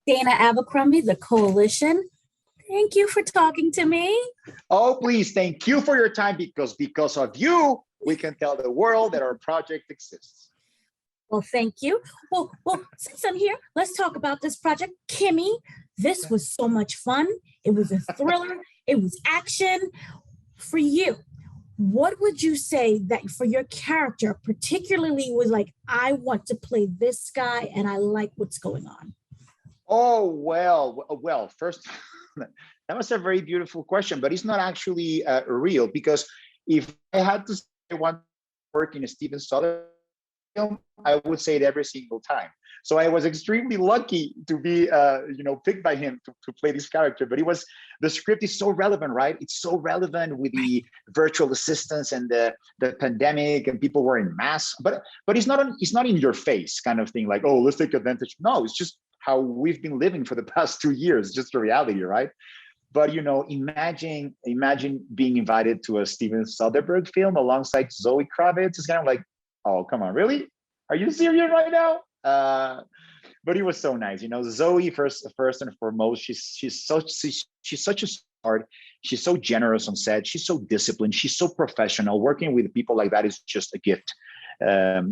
Dana Abercrombie, the Koalition. Thank you for talking to me. Oh, please, thank you for your time because of you, we can tell the world that our project exists. Well, thank you. Well, since I'm here, let's talk about this project, Kimi. This was so much fun. It was a thriller. It was action. For you, what would you say that for your character particularly was like, I want to play this guy and I like what's going on? Oh, well, first, that was a very beautiful question, but it's not actually real because if I had to say one work in a Steven Soderbergh film, I would say it every single time. So I was extremely lucky to be, picked by him to play this character. But the script is so relevant, right? It's so relevant with the virtual assistants and the pandemic and people wearing masks. But it's not in your face kind of thing like, oh, let's take advantage. No, it's just how we've been living for the past 2 years, just the reality, right? But imagine being invited to a Steven Soderbergh film alongside Zoe Kravitz. It's kind of like, oh, come on, really? Are you serious right now? But it was so nice. Zoe, first and foremost, she's such a smart. She's so generous on set. She's so disciplined. She's so professional. Working with people like that is just a gift. And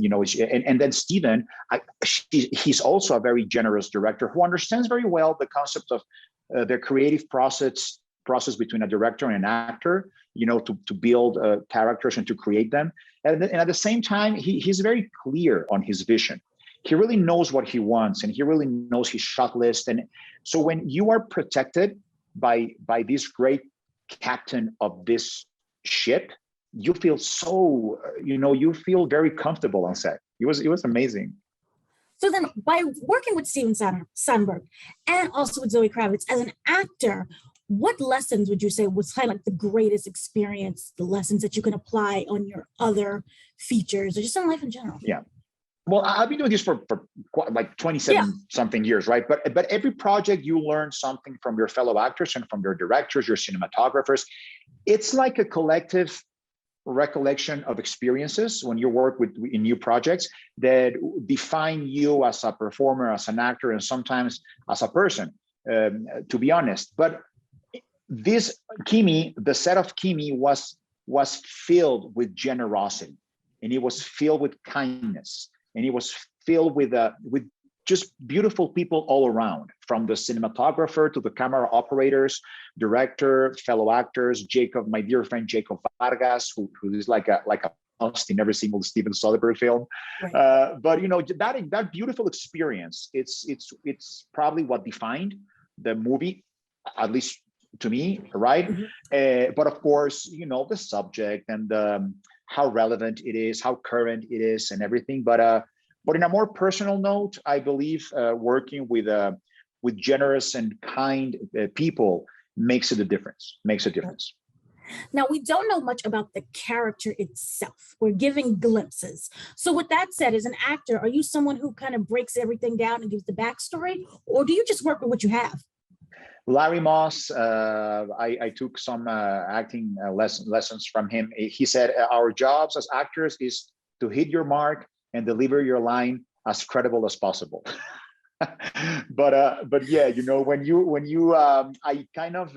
then Steven, he's also a very generous director who understands very well the concept of the creative process between a director and an actor, to build characters and to create them. And at the same time, he's very clear on his vision. He really knows what he wants and he really knows his shot list. And so when you are protected by this great captain of this ship, you feel so, you feel very comfortable on set. It was amazing. So then by working with Steven Soderbergh and also with Zoe Kravitz as an actor, what lessons would you say was kind of like the greatest experience, the lessons that you can apply on your other features or just in life in general? Yeah. Well, I've been doing this for like 27 something years, right? But every project you learn something from your fellow actors and from your directors, your cinematographers. It's like a collective recollection of experiences when you work in new projects that define you as a performer, as an actor, and sometimes as a person, to be honest. But this Kimi, the set of Kimi was filled with generosity, and it was filled with kindness, and it was filled with just beautiful people all around, from the cinematographer to the camera operators, director, fellow actors, Jacob, my dear friend Jacob Vargas, who is like a must in every single Steven Soderbergh film. Right. But that beautiful experience, it's probably what defined the movie, at least to me, right? Mm-hmm. But of course, the subject and how relevant it is, how current it is, and everything. But in a more personal note, I believe working with generous and kind people makes a difference. Now, we don't know much about the character itself. We're giving glimpses. So with that said, as an actor, are you someone who kind of breaks everything down and gives the backstory, or do you just work with what you have? Larry Moss, I took some acting lessons from him. He said, our jobs as actors is to hit your mark and deliver your line as credible as possible. but yeah, when you I kind of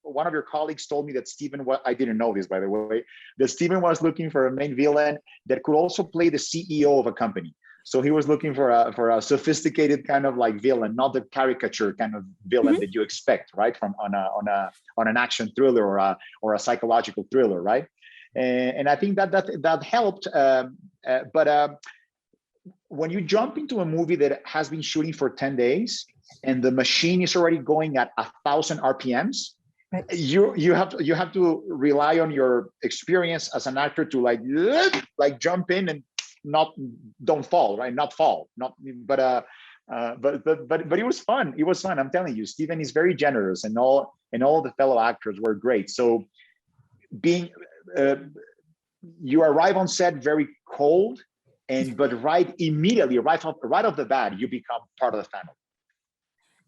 one of your colleagues told me that Steven, I didn't know this, by the way, that Steven was looking for a main villain that could also play the CEO of a company. So he was looking for a sophisticated kind of like villain, not the caricature kind of villain that you expect, right, from on an action thriller or a psychological thriller, right? And I think that helped. But when you jump into a movie that has been shooting for 10 days and the machine is already going at 1,000 RPMs, right, you have to rely on your experience as an actor to like jump in and don't fall, right? But it was fun. It was fun. I'm telling you, Steven is very generous, and all the fellow actors were great. So you arrive on set very cold, but right off the bat, you become part of the family.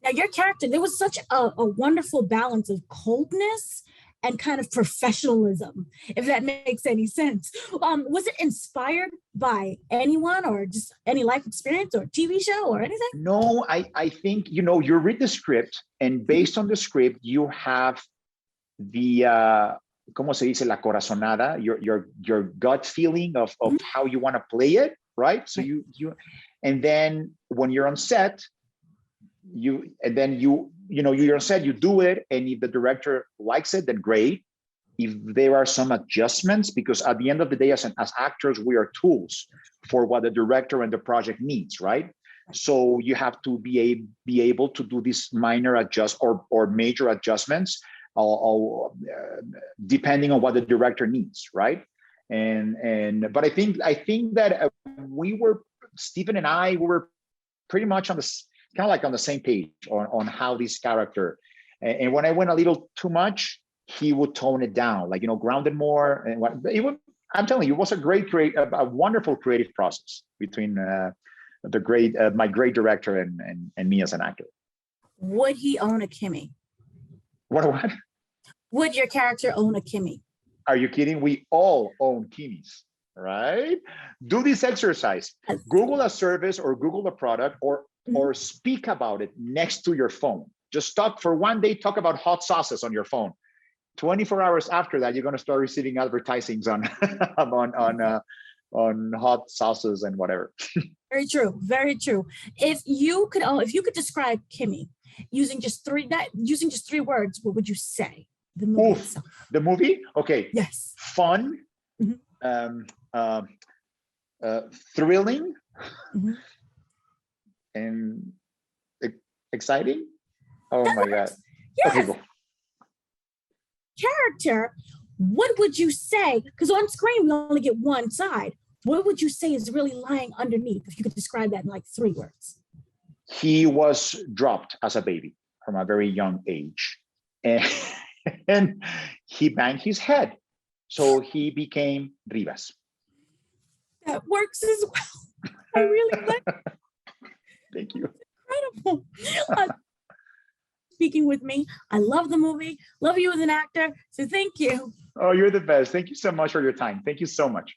Now, your character, there was such a wonderful balance of coldness and kind of professionalism, if that makes any sense. Was it inspired by anyone or just any life experience or TV show or anything? No, I think, you read the script, and based on the script, you have the, ¿cómo se dice? La corazonada, your gut feeling of how you want to play it, right? So and then when you're on set, you're on set, you do it, and if the director likes it, then great. If there are some adjustments, because at the end of the day, as actors, we are tools for what the director and the project needs, right? So you have to be able to do these minor or major adjustments, depending on what the director needs, right? But I think that Stephen and I were pretty much on the kind of like on the same page on how this character, and when I went a little too much, he would tone it down, like, ground it more. And I'm telling you, it was a wonderful creative process between my great director and me as an actor. Would he own a Kimi? What? Would your character own a Kimi? Are you kidding? We all own Kimis, right? Do this exercise. Google a service or Google a product or speak about it next to your phone. Just stop for one day, talk about hot sauces on your phone. 24 hours after that, you're going to start receiving advertisings on hot sauces and whatever. Very true. Very true. If you could describe Kimi using just three words, what would you say? The movie itself. The movie? Okay. Yes. Fun. Thrilling. And exciting. Oh my God. Yes. Okay, go. Character, what would you say? Because on screen we only get one side. What would you say is really lying underneath, if you could describe that in like 3 words? He was dropped as a baby from a very young age, and he banged his head, so he became Rivas. That works as well. I really like it. Thank you. Incredible. Speaking with me. I love the movie. Love you as an actor. So thank you. Oh, you're the best. Thank you so much for your time. Thank you so much.